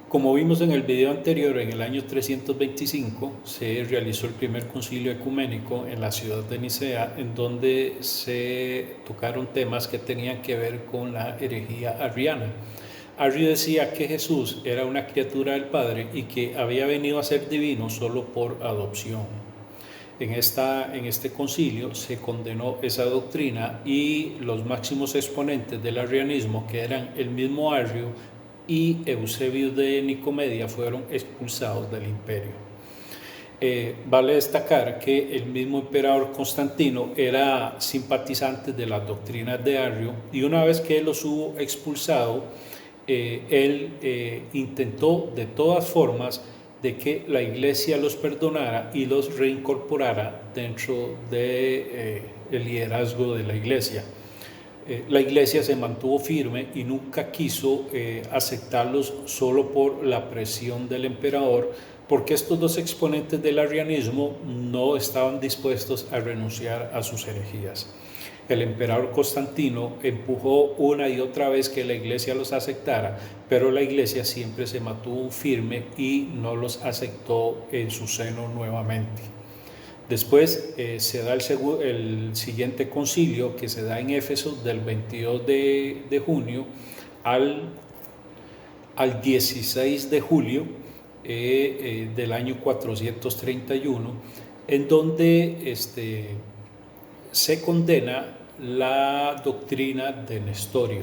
Como vimos en el video anterior, en el año 325 se realizó el primer concilio ecuménico en la ciudad de Nicea, en donde se tocaron temas que tenían que ver con la herejía arriana. Arrio decía que Jesús era una criatura del Padre y que había venido a ser divino solo por adopción. En este concilio se condenó esa doctrina y los máximos exponentes del arrianismo, que eran el mismo Arrio y Eusebio de Nicomedia, fueron expulsados del imperio. Vale destacar que el mismo emperador Constantino era simpatizante de las doctrinas de Arrio y una vez que él los hubo expulsado, él intentó de todas formas de que la iglesia los perdonara y los reincorporara dentro del liderazgo de la iglesia. La iglesia se mantuvo firme y nunca quiso aceptarlos solo por la presión del emperador, porque estos dos exponentes del arrianismo no estaban dispuestos a renunciar a sus herejías. El emperador Constantino empujó una y otra vez que la iglesia los aceptara, pero la iglesia siempre se mantuvo firme y no los aceptó en su seno nuevamente. Después se da el siguiente concilio, que se da en Éfeso del 22 de junio al 16 de julio del año 431, en donde se condena la doctrina de Nestorio.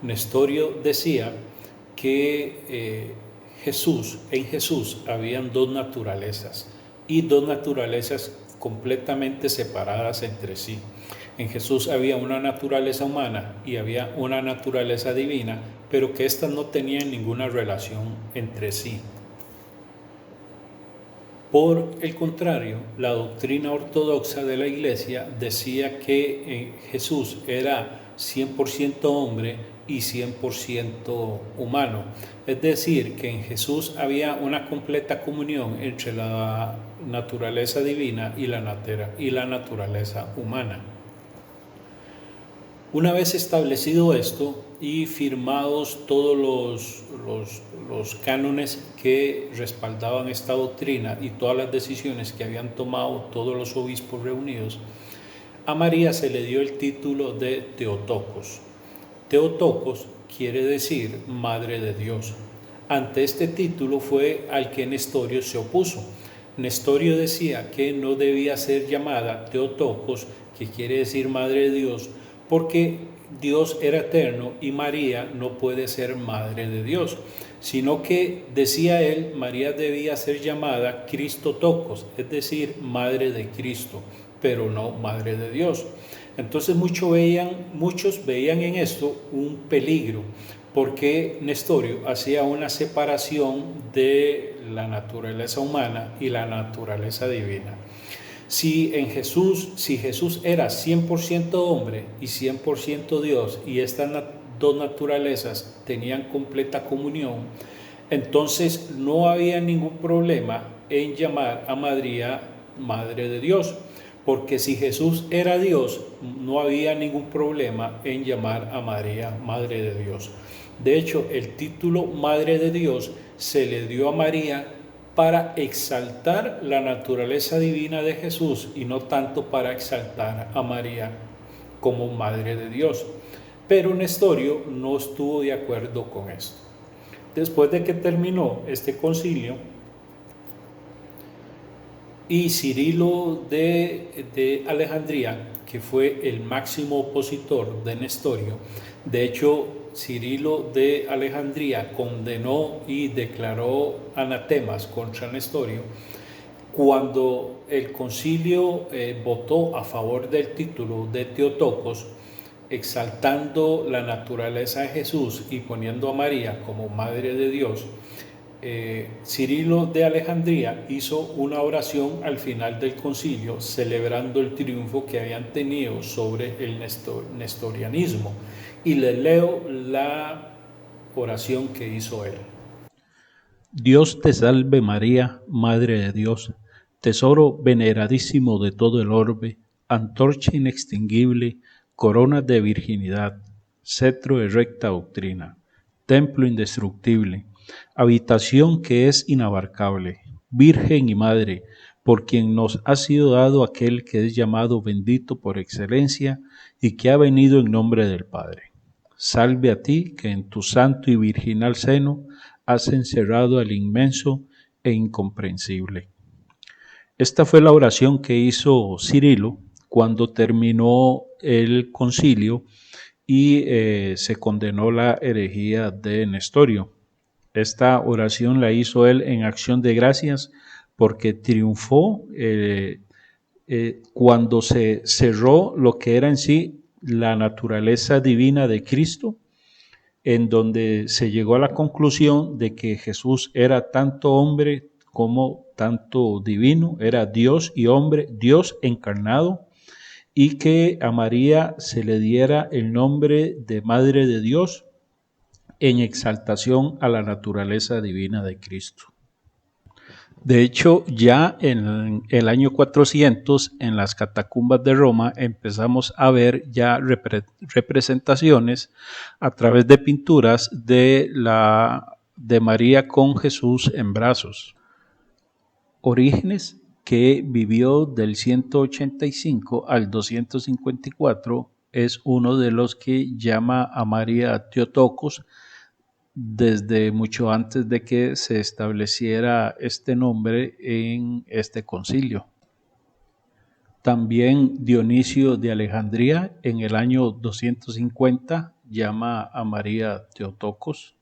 Nestorio decía que en Jesús habían dos naturalezas y dos naturalezas completamente separadas entre sí. En Jesús había una naturaleza humana y había una naturaleza divina, pero que éstas no tenían ninguna relación entre sí. Por el contrario, la doctrina ortodoxa de la Iglesia decía que Jesús era 100% hombre y 100% humano. Es decir, que en Jesús había una completa comunión entre la naturaleza divina y la naturaleza humana. Una vez establecido esto y firmados todos los cánones que respaldaban esta doctrina y todas las decisiones que habían tomado todos los obispos reunidos, a María se le dio el título de Theotokos. Theotokos quiere decir Madre de Dios. Ante este título fue al que Nestorio se opuso. Nestorio decía que no debía ser llamada Theotokos, que quiere decir Madre de Dios, porque Dios era eterno y María no puede ser Madre de Dios, sino que, decía él, María debía ser llamada Christotokos, es decir, Madre de Cristo, pero no Madre de Dios. Entonces muchos veían en esto un peligro, porque Nestorio hacía una separación de la naturaleza humana y la naturaleza divina. Si Jesús era 100% hombre y 100% Dios, y estas dos naturalezas tenían completa comunión, entonces no había ningún problema en llamar a María Madre de Dios, porque si Jesús era Dios, no había ningún problema en llamar a María Madre de Dios. De hecho, el título Madre de Dios se le dio a María para exaltar la naturaleza divina de Jesús y no tanto para exaltar a María como Madre de Dios. Pero Nestorio no estuvo de acuerdo con esto. Después de que terminó este concilio, y Cirilo de Alejandría, que fue el máximo opositor de Nestorio, de hecho, Cirilo de Alejandría condenó y declaró anatemas contra Nestorio. Cuando el concilio votó a favor del título de Theotokos, exaltando la naturaleza de Jesús y poniendo a María como Madre de Dios, Cirilo de Alejandría hizo una oración al final del concilio celebrando el triunfo que habían tenido sobre el nestorianismo, y le leo la oración que hizo él. Dios te salve María, Madre de Dios, tesoro veneradísimo de todo el orbe, antorcha inextinguible, corona de virginidad, cetro de recta doctrina, templo indestructible, habitación que es inabarcable, Virgen y Madre, por quien nos ha sido dado aquel que es llamado bendito por excelencia y que ha venido en nombre del Padre. Salve a ti que en tu santo y virginal seno has encerrado al inmenso e incomprensible. Esta fue la oración que hizo Cirilo cuando terminó el concilio y se condenó la herejía de Nestorio. Esta oración la hizo él en acción de gracias porque triunfó cuando se cerró lo que era en sí la naturaleza divina de Cristo, en donde se llegó a la conclusión de que Jesús era tanto hombre como tanto divino, era Dios y hombre, Dios encarnado, y que a María se le diera el nombre de Madre de Dios en exaltación a la naturaleza divina de Cristo. De hecho, ya en el año 400, en las catacumbas de Roma, empezamos a ver ya representaciones a través de pinturas de María con Jesús en brazos. Orígenes, que vivió del 185 al 254, es uno de los que llama a María Theotokos, desde mucho antes de que se estableciera este nombre en este concilio. También Dionisio de Alejandría en el año 250 llama a María Theotokos.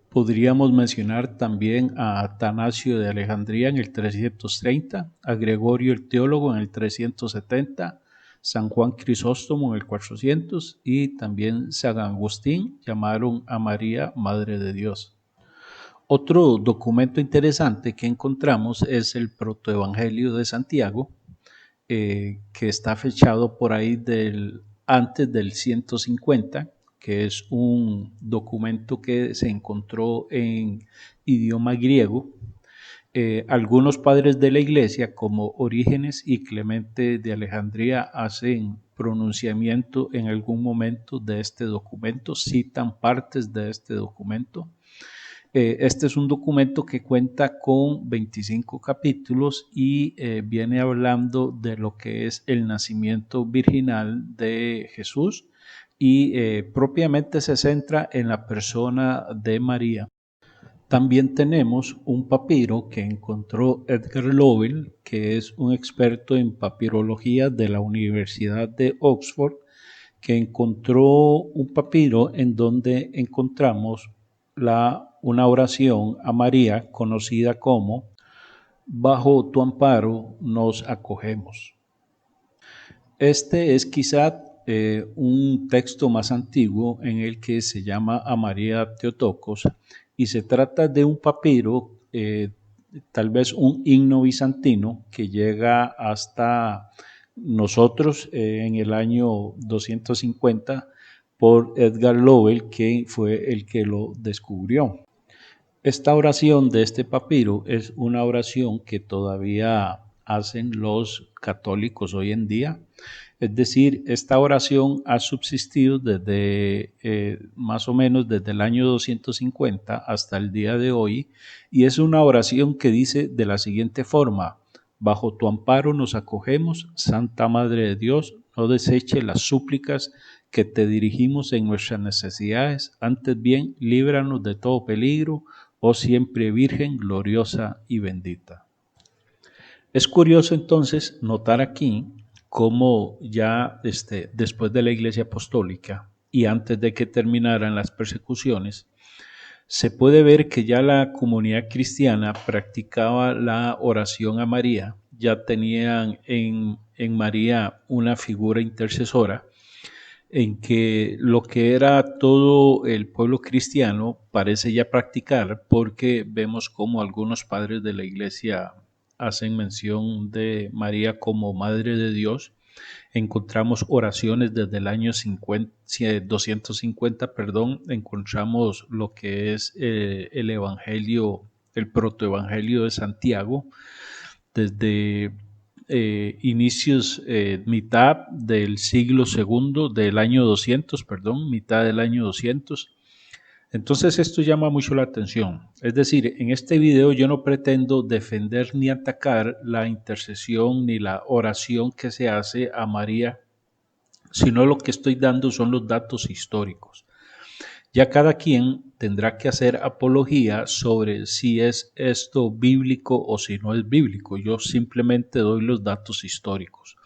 Podríamos mencionar también a Atanasio de Alejandría en el 330, a Gregorio el teólogo en el 370, San Juan Crisóstomo en el 400 y también San Agustín llamaron a María Madre de Dios. Otro documento interesante que encontramos es el Protoevangelio de Santiago, que está fechado por ahí antes del 150, que es un documento que se encontró en idioma griego. Algunos padres de la iglesia, como Orígenes y Clemente de Alejandría, hacen pronunciamiento en algún momento de este documento, citan partes de este documento. Este es un documento que cuenta con 25 capítulos y viene hablando de lo que es el nacimiento virginal de Jesús y propiamente se centra en la persona de María. También tenemos un papiro que encontró Edgar Lovell, que es un experto en papirología de la Universidad de Oxford, que encontró un papiro en donde encontramos una oración a María conocida como "Bajo tu amparo nos acogemos". Este es quizá un texto más antiguo en el que se llama a María Theotokos y se trata de un papiro, tal vez un himno bizantino que llega hasta nosotros en el año 250 por Edgar Lovell, que fue el que lo descubrió. Esta oración de este papiro es una oración que todavía hacen los católicos hoy en día. Es decir, esta oración ha subsistido desde más o menos desde el año 250 hasta el día de hoy, y es una oración que dice de la siguiente forma: bajo tu amparo nos acogemos, Santa Madre de Dios, no deseche las súplicas que te dirigimos en nuestras necesidades, antes bien, líbranos de todo peligro, oh siempre Virgen gloriosa y bendita. Es curioso entonces notar aquí cómo ya después de la Iglesia Apostólica y antes de que terminaran las persecuciones, se puede ver que ya la comunidad cristiana practicaba la oración a María, ya tenían en María una figura intercesora, en que lo que era todo el pueblo cristiano parece ya practicar, porque vemos como algunos padres de la iglesia hacen mención de María como Madre de Dios. Encontramos oraciones desde el año 250, encontramos lo que es el Evangelio, el Protoevangelio de Santiago, desde inicios, mitad del siglo segundo, del año 200, mitad del año 200. Entonces esto llama mucho la atención. Es decir, en este video yo no pretendo defender ni atacar la intercesión ni la oración que se hace a María, sino lo que estoy dando son los datos históricos. Ya cada quien tendrá que hacer apología sobre si es esto bíblico o si no es bíblico. Yo simplemente doy los datos históricos.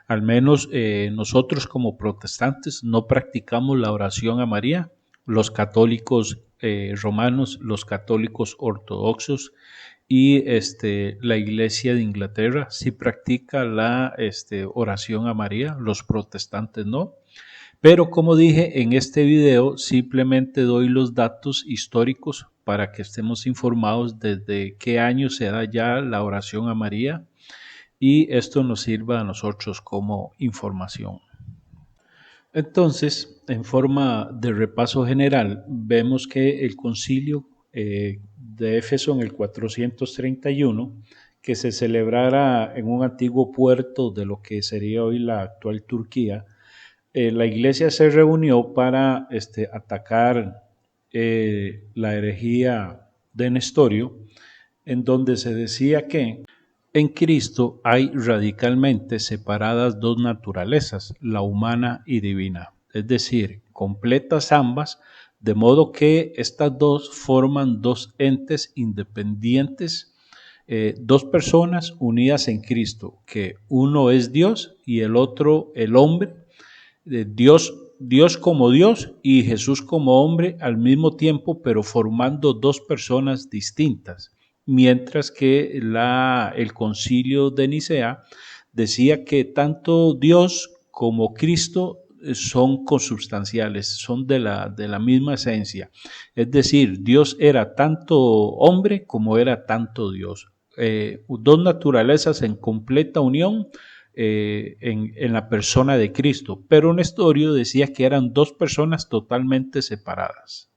Al menos nosotros como protestantes no practicamos la oración a María. Los católicos romanos, los católicos ortodoxos y la Iglesia de Inglaterra sí practica la oración a María, los protestantes no. Pero como dije en este video, simplemente doy los datos históricos para que estemos informados desde qué año se da ya la oración a María y esto nos sirva a nosotros como información. Entonces, en forma de repaso general, vemos que el concilio de Éfeso en el 431, que se celebrara en un antiguo puerto de lo que sería hoy la actual Turquía, la iglesia se reunió para atacar la herejía de Nestorio, en donde se decía que en Cristo hay radicalmente separadas dos naturalezas, la humana y divina, es decir, completas ambas, de modo que estas dos forman dos entes independientes, dos personas unidas en Cristo, que uno es Dios y el otro el hombre, Dios como Dios y Jesús como hombre al mismo tiempo, pero formando dos personas distintas. Mientras que el concilio de Nicea decía que tanto Dios como Cristo son consubstanciales, son de la misma esencia. Es decir, Dios era tanto hombre como era tanto Dios. Dos naturalezas en completa unión en la persona de Cristo, pero Nestorio decía que eran dos personas totalmente separadas.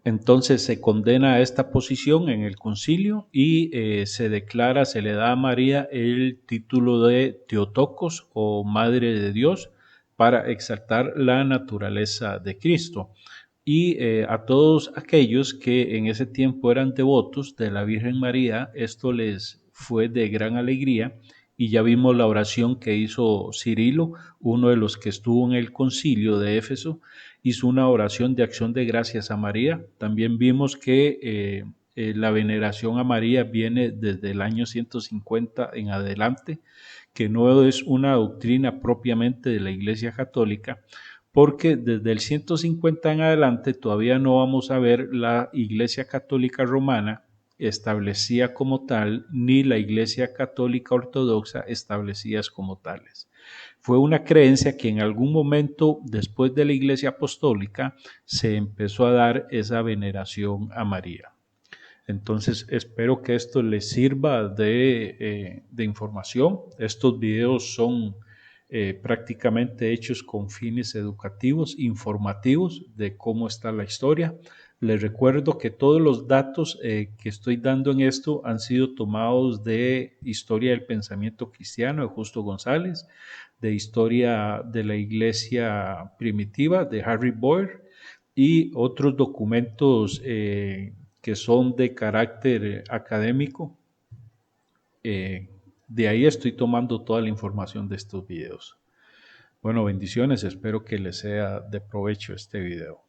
Entonces se condena a esta posición en el concilio y se le da a María el título de Teotocos o Madre de Dios para exaltar la naturaleza de Cristo. Y a todos aquellos que en ese tiempo eran devotos de la Virgen María, esto les fue de gran alegría y ya vimos la oración que hizo Cirilo, uno de los que estuvo en el concilio de Éfeso, hizo una oración de acción de gracias a María. También vimos que la veneración a María viene desde el año 150 en adelante, que no es una doctrina propiamente de la Iglesia Católica, porque desde el 150 en adelante todavía no vamos a ver la Iglesia Católica Romana establecida como tal, ni la Iglesia Católica Ortodoxa establecidas como tales. Fue una creencia que en algún momento después de la Iglesia Apostólica se empezó a dar esa veneración a María. Entonces espero que esto les sirva de información. Estos videos son prácticamente hechos con fines educativos, informativos de cómo está la historia. Les recuerdo que todos los datos que estoy dando en esto han sido tomados de Historia del Pensamiento Cristiano de Justo González, de Historia de la Iglesia Primitiva de Harry Boyer y otros documentos que son de carácter académico. De ahí estoy tomando toda la información de estos videos. Bueno, bendiciones, espero que les sea de provecho este video.